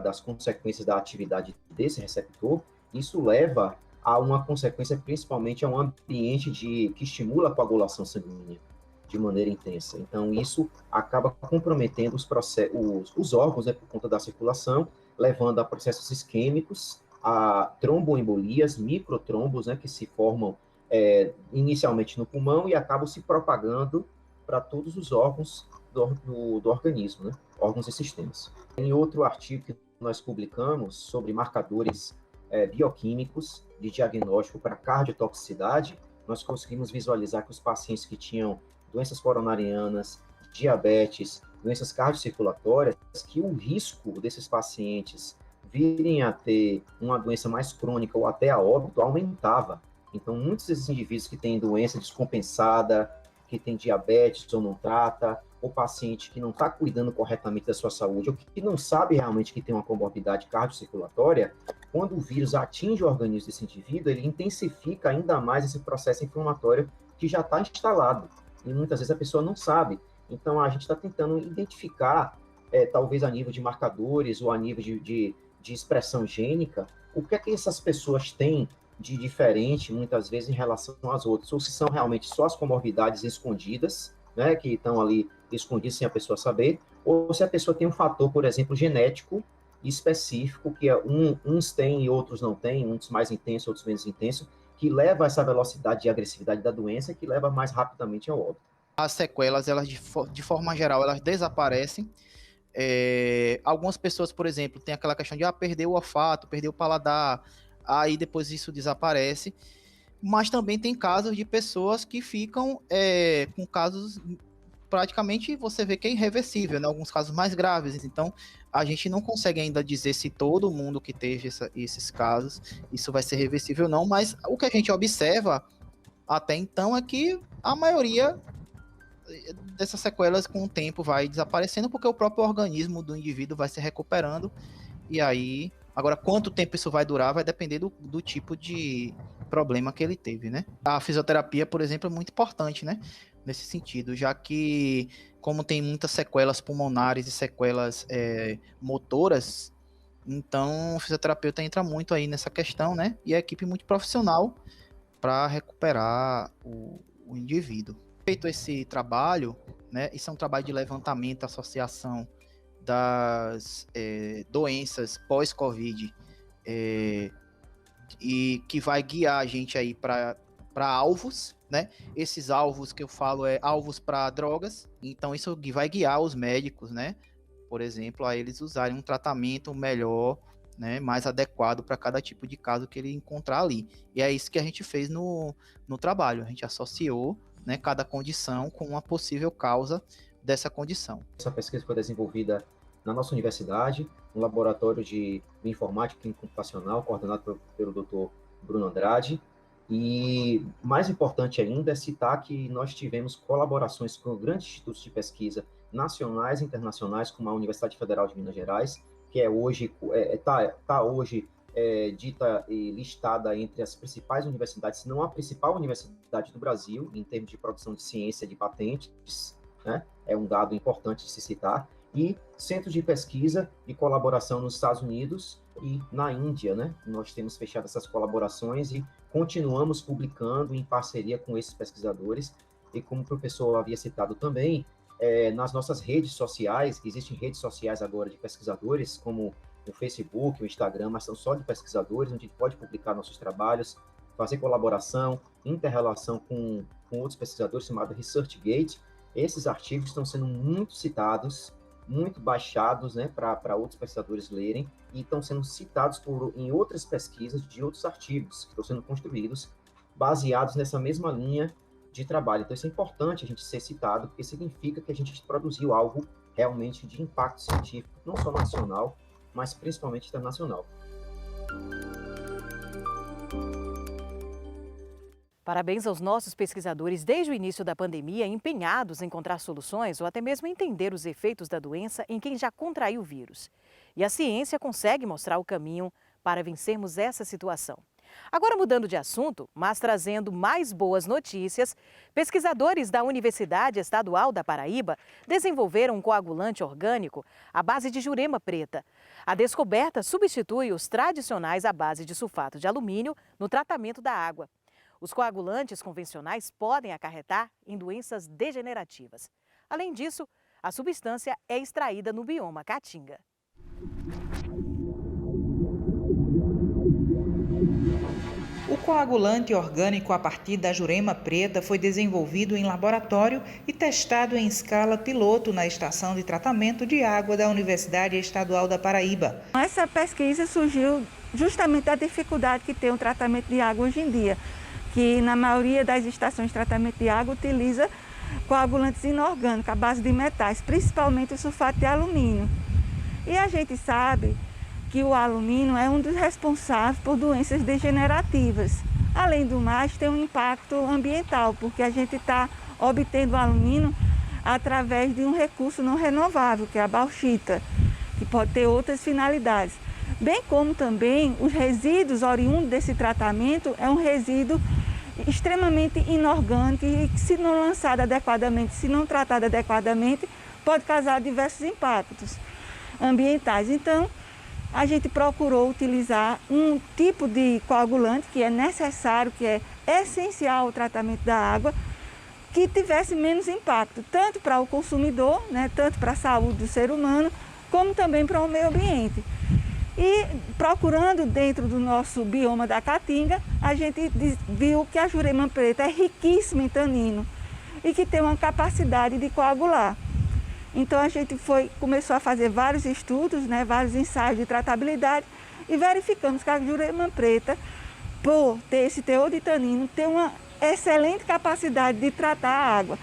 das consequências da atividade desse receptor, isso leva a uma consequência, principalmente a um ambiente que estimula a coagulação sanguínea de maneira intensa. Então, isso acaba comprometendo os órgãos, né, por conta da circulação, levando a processos isquêmicos, a tromboembolias, microtrombos, né, que se formam inicialmente no pulmão e acabam se propagando para todos os órgãos do organismo, né, órgãos e sistemas. Em outro artigo que nós publicamos sobre marcadores bioquímicos de diagnóstico para cardiotoxicidade, nós conseguimos visualizar que os pacientes que tinham doenças coronarianas, diabetes, doenças cardiocirculatórias, que o risco desses pacientes virem a ter uma doença mais crônica ou até a óbito aumentava. Então, muitos desses indivíduos que têm doença descompensada, que tem diabetes ou não trata, ou paciente que não está cuidando corretamente da sua saúde, ou que não sabe realmente que tem uma comorbidade cardiocirculatória, quando o vírus atinge o organismo desse indivíduo, ele intensifica ainda mais esse processo inflamatório que já está instalado. E muitas vezes a pessoa não sabe. Então, a gente está tentando identificar, talvez a nível de marcadores ou a nível de expressão gênica, o que é que essas pessoas têm de diferente, muitas vezes, em relação às outras. Ou se são realmente só as comorbidades escondidas, né, que estão ali escondidas sem a pessoa saber, ou se a pessoa tem um fator, por exemplo, genético específico, que uns têm e outros não têm, uns mais intensos, outros menos intensos, que leva a essa velocidade de agressividade da doença, que leva mais rapidamente ao óbito. As sequelas, elas de forma geral, elas desaparecem Algumas pessoas, por exemplo, tem aquela questão de perder o olfato, perder o paladar, aí depois isso desaparece. Mas também tem casos de pessoas que ficam com casos praticamente, você vê que é irreversível, né? Alguns casos mais graves. Então, a gente não consegue ainda dizer se todo mundo que teve esses casos, isso vai ser reversível ou não, mas o que a gente observa até então é que a maioria dessas sequelas com o tempo vai desaparecendo, porque o próprio organismo do indivíduo vai se recuperando, e aí, agora quanto tempo isso vai durar vai depender do tipo de problema que ele teve, né? A fisioterapia, por exemplo, é muito importante, né? Nesse sentido, já que como tem muitas sequelas pulmonares e sequelas motoras, então o fisioterapeuta entra muito aí nessa questão, né? E a equipe muito profissional para recuperar o indivíduo. Feito esse trabalho, né? Isso é um trabalho de levantamento, associação das doenças pós-Covid, e que vai guiar a gente aí para alvos, né? Esses alvos que eu falo alvos para drogas, então isso vai guiar os médicos, né? Por exemplo, a eles usarem um tratamento melhor, né? Mais adequado para cada tipo de caso que ele encontrar ali. E é isso que a gente fez no trabalho, a gente associou, né, cada condição com uma possível causa dessa condição. Essa pesquisa foi desenvolvida na nossa universidade, no laboratório de informática clínica computacional, coordenado pelo Dr. Bruno Andrade. E mais importante ainda é citar que nós tivemos colaborações com grandes institutos de pesquisa nacionais e internacionais, como a Universidade Federal de Minas Gerais, que hoje dita e listada entre as principais universidades, se não a principal universidade do Brasil, em termos de produção de ciência de patentes, né? É um dado importante de se citar, e centros de pesquisa e colaboração nos Estados Unidos e na Índia, né? Nós temos fechado essas colaborações e continuamos publicando em parceria com esses pesquisadores, e como o professor havia citado também, nas nossas redes sociais, existem redes sociais agora de pesquisadores, como o Facebook, o Instagram, mas são só de pesquisadores, onde a gente pode publicar nossos trabalhos, fazer colaboração, inter-relação com outros pesquisadores, chamado ResearchGate. Esses artigos estão sendo muito citados, muito baixados, né, para outros pesquisadores lerem, e estão sendo citados em outras pesquisas de outros artigos que estão sendo construídos, baseados nessa mesma linha de trabalho. Então isso é importante a gente ser citado, porque significa que a gente produziu algo realmente de impacto científico, não só nacional, mas principalmente internacional. Parabéns aos nossos pesquisadores desde o início da pandemia, empenhados em encontrar soluções ou até mesmo entender os efeitos da doença em quem já contraiu o vírus. E a ciência consegue mostrar o caminho para vencermos essa situação. Agora, mudando de assunto, mas trazendo mais boas notícias, pesquisadores da Universidade Estadual da Paraíba desenvolveram um coagulante orgânico à base de jurema preta. A descoberta substitui os tradicionais à base de sulfato de alumínio no tratamento da água. Os coagulantes convencionais podem acarretar em doenças degenerativas. Além disso, a substância é extraída no bioma Caatinga. O coagulante orgânico a partir da jurema preta foi desenvolvido em laboratório e testado em escala piloto na estação de tratamento de água da Universidade Estadual da Paraíba. Essa pesquisa surgiu justamente da dificuldade que tem o tratamento de água hoje em dia, que na maioria das estações de tratamento de água utiliza coagulantes inorgânicos à base de metais, principalmente o sulfato de alumínio. E a gente sabe que o alumínio é um dos responsáveis por doenças degenerativas. Além do mais, tem um impacto ambiental, porque a gente está obtendo alumínio através de um recurso não renovável, que é a bauxita, que pode ter outras finalidades. Bem como também os resíduos oriundos desse tratamento é um resíduo extremamente inorgânico e que, se não lançado adequadamente, se não tratado adequadamente, pode causar diversos impactos ambientais. Então, a gente procurou utilizar um tipo de coagulante que é necessário, que é essencial ao tratamento da água, que tivesse menos impacto, tanto para o consumidor, né, tanto para a saúde do ser humano, como também para o meio ambiente. E procurando dentro do nosso bioma da Caatinga, a gente viu que a jurema preta é riquíssima em tanino e que tem uma capacidade de coagular. Então a gente começou a fazer vários estudos, né, vários ensaios de tratabilidade e verificamos que a Jurema preta, por ter esse teor de tanino, tem uma excelente capacidade de tratar a água,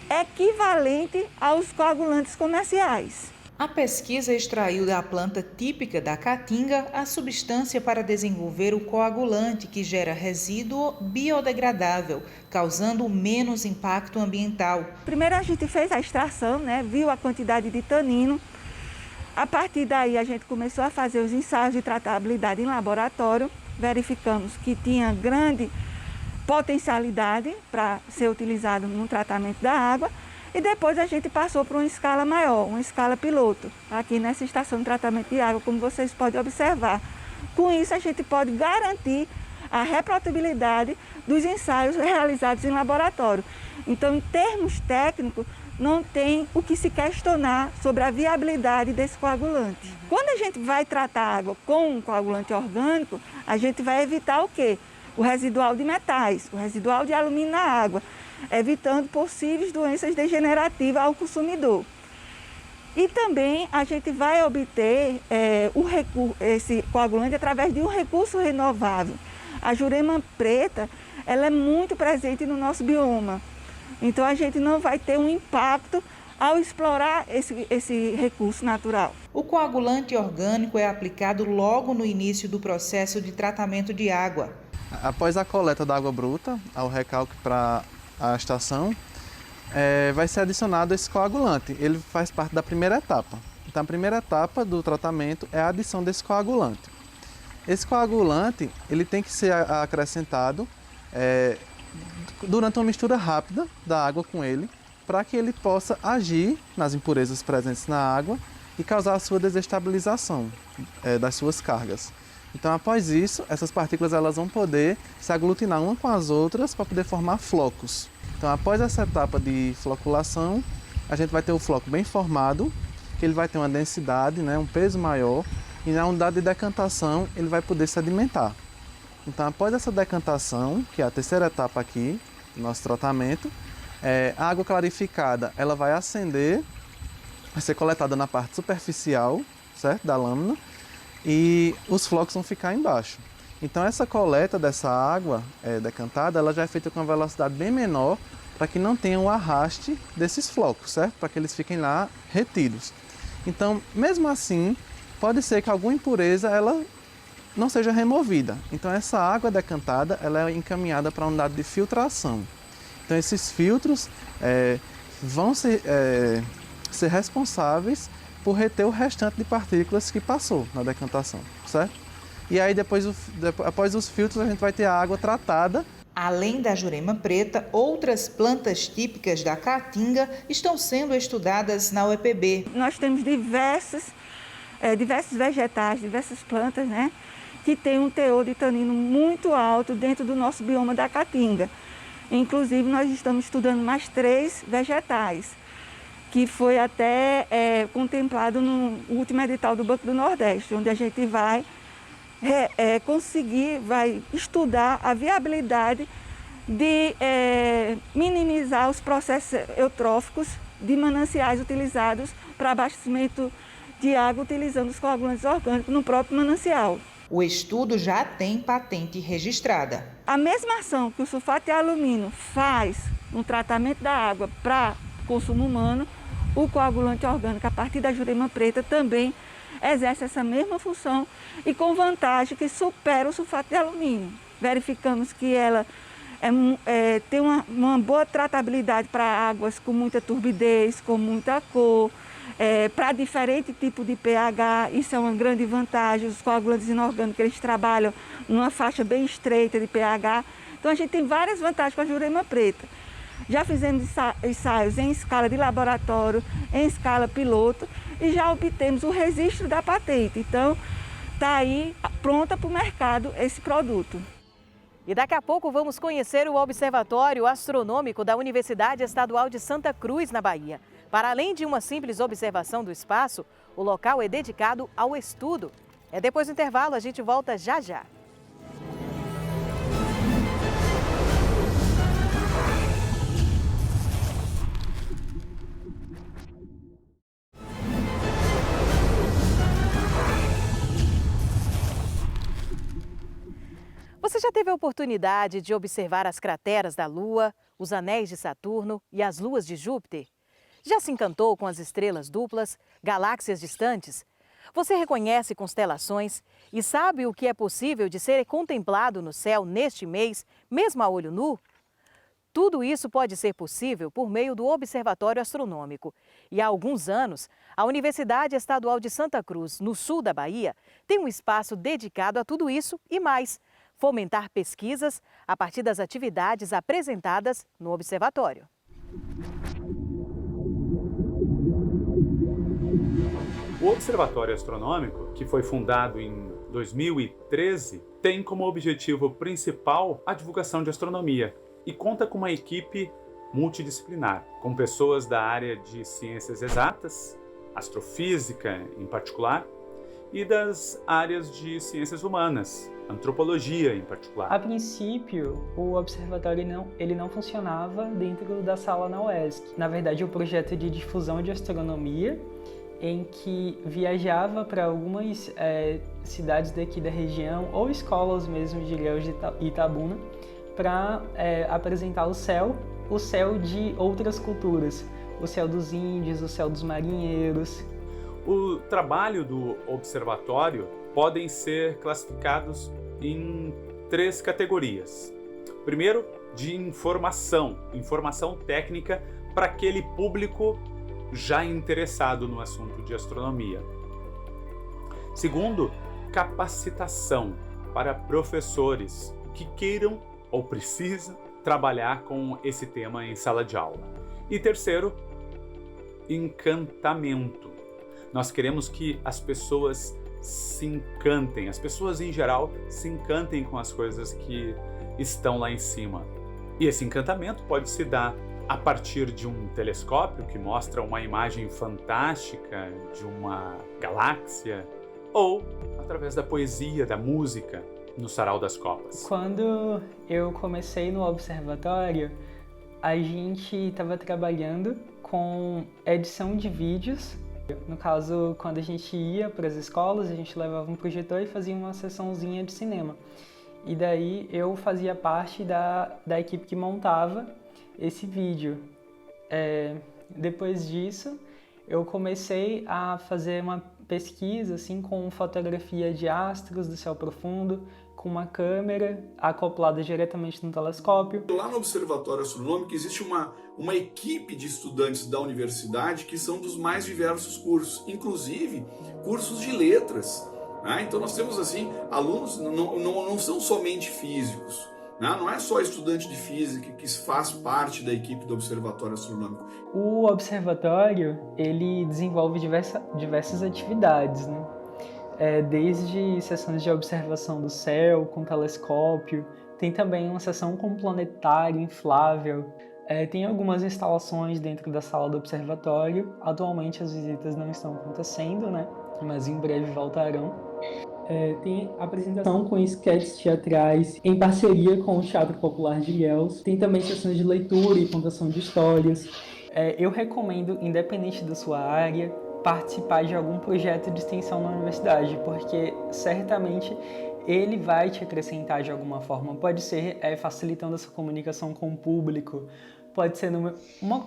equivalente aos coagulantes comerciais. A pesquisa extraiu da planta típica da caatinga a substância para desenvolver o coagulante que gera resíduo biodegradável, causando menos impacto ambiental. Primeiro a gente fez a extração, né, viu a quantidade de tanino. A partir daí a gente começou a fazer os ensaios de tratabilidade em laboratório, verificamos que tinha grande potencialidade para ser utilizado no tratamento da água. E depois a gente passou para uma escala maior, uma escala piloto, aqui nessa estação de tratamento de água, como vocês podem observar. Com isso, a gente pode garantir a reprodutibilidade dos ensaios realizados em laboratório. Então, em termos técnicos, não tem o que se questionar sobre a viabilidade desse coagulante. Quando a gente vai tratar a água com um coagulante orgânico, a gente vai evitar o quê? O residual de metais, o residual de alumínio na água, evitando possíveis doenças degenerativas ao consumidor. E também a gente vai obter esse coagulante através de um recurso renovável. A Jurema preta, ela é muito presente no nosso bioma. Então a gente não vai ter um impacto ao explorar esse recurso natural. O coagulante orgânico é aplicado logo no início do processo de tratamento de água. Após a coleta da água bruta, ao recalque para a estação, vai ser adicionado esse coagulante. Ele faz parte da primeira etapa. Então, a primeira etapa do tratamento é a adição desse coagulante. Esse coagulante ele tem que ser acrescentado durante uma mistura rápida da água com ele, para que ele possa agir nas impurezas presentes na água e causar a sua desestabilização das suas cargas. Então, após isso, essas partículas elas vão poder se aglutinar uma com as outras para poder formar flocos. Então, após essa etapa de floculação, a gente vai ter o floco bem formado, que ele vai ter uma densidade, né, um peso maior, e na unidade de decantação ele vai poder sedimentar. Então, após essa decantação, que é a terceira etapa aqui do nosso tratamento, a água clarificada ela vai ascender, vai ser coletada na parte superficial, certo, da lâmina, e os flocos vão ficar embaixo. Então essa coleta dessa água decantada, ela já é feita com uma velocidade bem menor, para que não tenha o arraste desses flocos, certo? Para que eles fiquem lá retidos. Então, mesmo assim, pode ser que alguma impureza ela não seja removida. Então essa água decantada, ela é encaminhada para a unidade de filtração. Então esses filtros vão ser responsáveis por reter o restante de partículas que passou na decantação, certo? E aí após os filtros a gente vai ter a água tratada. Além da Jurema preta, outras plantas típicas da caatinga estão sendo estudadas na UEPB. Nós temos diversos vegetais, diversas plantas, né, que têm um teor de tanino muito alto dentro do nosso bioma da caatinga. Inclusive, nós estamos estudando mais 3 vegetais, que foi até contemplado no último edital do Banco do Nordeste, onde a gente vai vai estudar a viabilidade de minimizar os processos eutróficos de mananciais utilizados para abastecimento de água utilizando os coagulantes orgânicos no próprio manancial. O estudo já tem patente registrada. A mesma ação que o sulfato de alumínio faz no tratamento da água para consumo humano, o coagulante orgânico a partir da Jurema preta também exerce essa mesma função e com vantagem que supera o sulfato de alumínio. Verificamos que ela tem uma boa tratabilidade para águas com muita turbidez, com muita cor, para diferente tipo de pH, isso é uma grande vantagem. Os coagulantes inorgânicos eles trabalham numa faixa bem estreita de pH, então a gente tem várias vantagens com a Jurema preta. Já fizemos ensaios em escala de laboratório, em escala piloto e já obtemos o registro da patente. Então, está aí pronta para o mercado esse produto. E daqui a pouco vamos conhecer o Observatório Astronômico da Universidade Estadual de Santa Cruz, na Bahia. Para além de uma simples observação do espaço, o local é dedicado ao estudo. Depois do intervalo, a gente volta já já. teve a oportunidade de observar as crateras da Lua, os anéis de Saturno e as luas de Júpiter? Já se encantou com as estrelas duplas, galáxias distantes? Você reconhece constelações e sabe o que é possível de ser contemplado no céu neste mês, mesmo a olho nu? Tudo isso pode ser possível por meio do Observatório Astronômico. E há alguns anos, a Universidade Estadual de Santa Cruz, no sul da Bahia, tem um espaço dedicado a tudo isso e mais: fomentar pesquisas a partir das atividades apresentadas no observatório. O Observatório Astronômico, que foi fundado em 2013, tem como objetivo principal a divulgação de astronomia e conta com uma equipe multidisciplinar, com pessoas da área de ciências exatas, astrofísica em particular, e das áreas de ciências humanas, antropologia em particular. A princípio, o observatório ele não funcionava dentro da sala na UESC. Na verdade, o projeto de difusão de astronomia, em que viajava para algumas cidades daqui da região, ou escolas mesmo de Ilhéus de Itabuna, para apresentar o céu de outras culturas, o céu dos índios, o céu dos marinheiros. O trabalho do observatório podem ser classificados em 3 categorias. Primeiro, de informação técnica para aquele público já interessado no assunto de astronomia. Segundo, capacitação para professores que queiram ou precisam trabalhar com esse tema em sala de aula. E terceiro, encantamento. Nós queremos que as pessoas se encantem, as pessoas em geral se encantem com as coisas que estão lá em cima. E esse encantamento pode se dar a partir de um telescópio que mostra uma imagem fantástica de uma galáxia, ou através da poesia, da música, no Sarau das Copas. Quando eu comecei no observatório, a gente estava trabalhando com edição de vídeos. No caso, quando a gente ia para as escolas, a gente levava um projetor e fazia uma sessãozinha de cinema. E daí eu fazia parte da equipe que montava esse vídeo. Depois disso, eu comecei a fazer uma pesquisa assim, com fotografia de astros do céu profundo, com uma câmera acoplada diretamente no telescópio. Lá no Observatório Astronômico existe uma equipe de estudantes da universidade que são dos mais diversos cursos, inclusive cursos de letras. Então nós temos assim, alunos não são somente físicos. Não é só estudante de física que faz parte da equipe do Observatório Astronômico. O observatório, ele desenvolve diversas atividades, né? Desde sessões de observação do céu com telescópio, tem também uma sessão com planetário inflável, tem algumas instalações dentro da sala do observatório. Atualmente as visitas não estão acontecendo, né? Mas em breve voltarão. Tem apresentação com esquetes teatrais em parceria com o Teatro Popular de Ilhéus. Tem também sessões de leitura e contação de histórias. Eu recomendo, independente da sua área, participar de algum projeto de extensão na universidade, porque certamente ele vai te acrescentar de alguma forma. Pode ser facilitando essa comunicação com o público, pode ser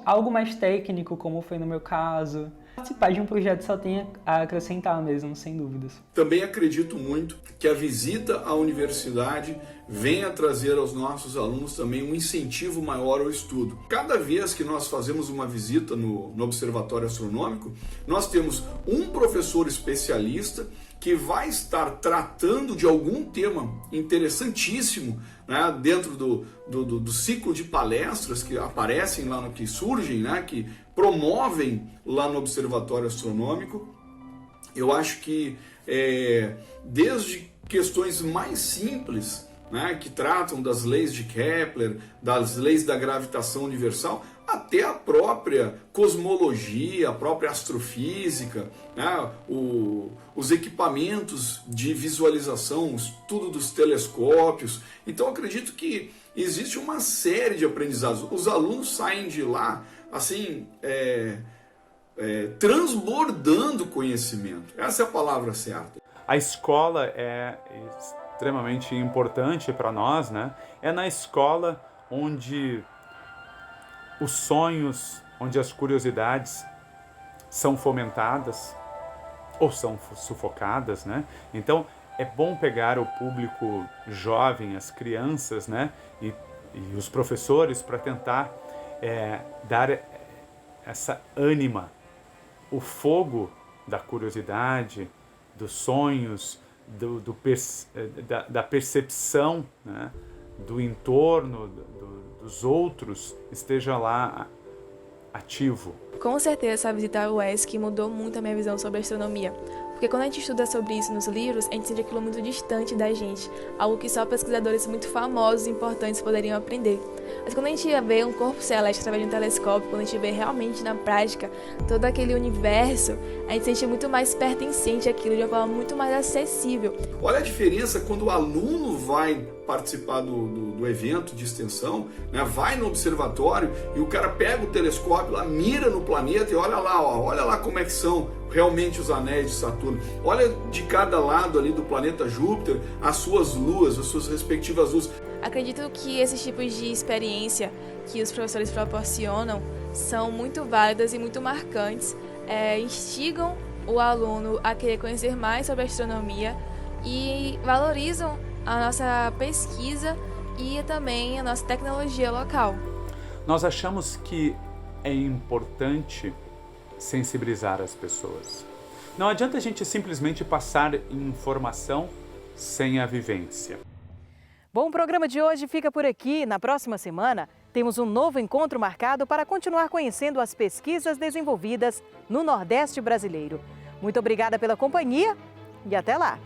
algo mais técnico, como foi no meu caso. Participar de um projeto só tem a acrescentar mesmo, sem dúvidas. Também acredito muito que a visita à universidade venha trazer aos nossos alunos também um incentivo maior ao estudo. Cada vez que nós fazemos uma visita no Observatório Astronômico, nós temos um professor especialista que vai estar tratando de algum tema interessantíssimo, né, dentro do ciclo de palestras que aparecem lá, que surgem, né, que promovem lá no Observatório Astronômico. Eu acho que desde questões mais simples, né, que tratam das leis de Kepler, das leis da gravitação universal, até a própria cosmologia, a própria astrofísica, né, os equipamentos de visualização, o estudo dos telescópios. Então acredito que existe uma série de aprendizados. Os alunos saem de lá assim, transbordando conhecimento. Essa é a palavra certa. A escola é extremamente importante para nós, né? É na escola onde os sonhos, onde as curiosidades são fomentadas ou são sufocadas, né? Então, é bom pegar o público jovem, as crianças, né? E os professores para tentar dar essa ânima, o fogo da curiosidade, dos sonhos, da percepção, né? Do entorno, dos outros, esteja lá ativo. Com certeza, essa visita ao UESC mudou muito a minha visão sobre a astronomia. Porque quando a gente estuda sobre isso nos livros, a gente sente aquilo muito distante da gente, algo que só pesquisadores muito famosos e importantes poderiam aprender. Mas quando a gente vê um corpo celeste através de um telescópio, quando a gente vê realmente na prática todo aquele universo, a gente se sente muito mais pertencente àquilo, de uma forma muito mais acessível. Olha a diferença quando o aluno vai participar do evento de extensão, né? Vai no observatório e o cara pega o telescópio lá, mira no planeta e olha lá, ó, olha lá como é que são realmente os anéis de Saturno. Olha de cada lado ali do planeta Júpiter as suas luas, as suas respectivas luzes. Acredito que esses tipos de experiência que os professores proporcionam são muito válidas e muito marcantes, instigam o aluno a querer conhecer mais sobre a astronomia e valorizam a nossa pesquisa e também a nossa tecnologia local. Nós achamos que é importante sensibilizar as pessoas. Não adianta a gente simplesmente passar informação sem a vivência. Bom, o programa de hoje fica por aqui. Na próxima semana, temos um novo encontro marcado para continuar conhecendo as pesquisas desenvolvidas no Nordeste brasileiro. Muito obrigada pela companhia e até lá!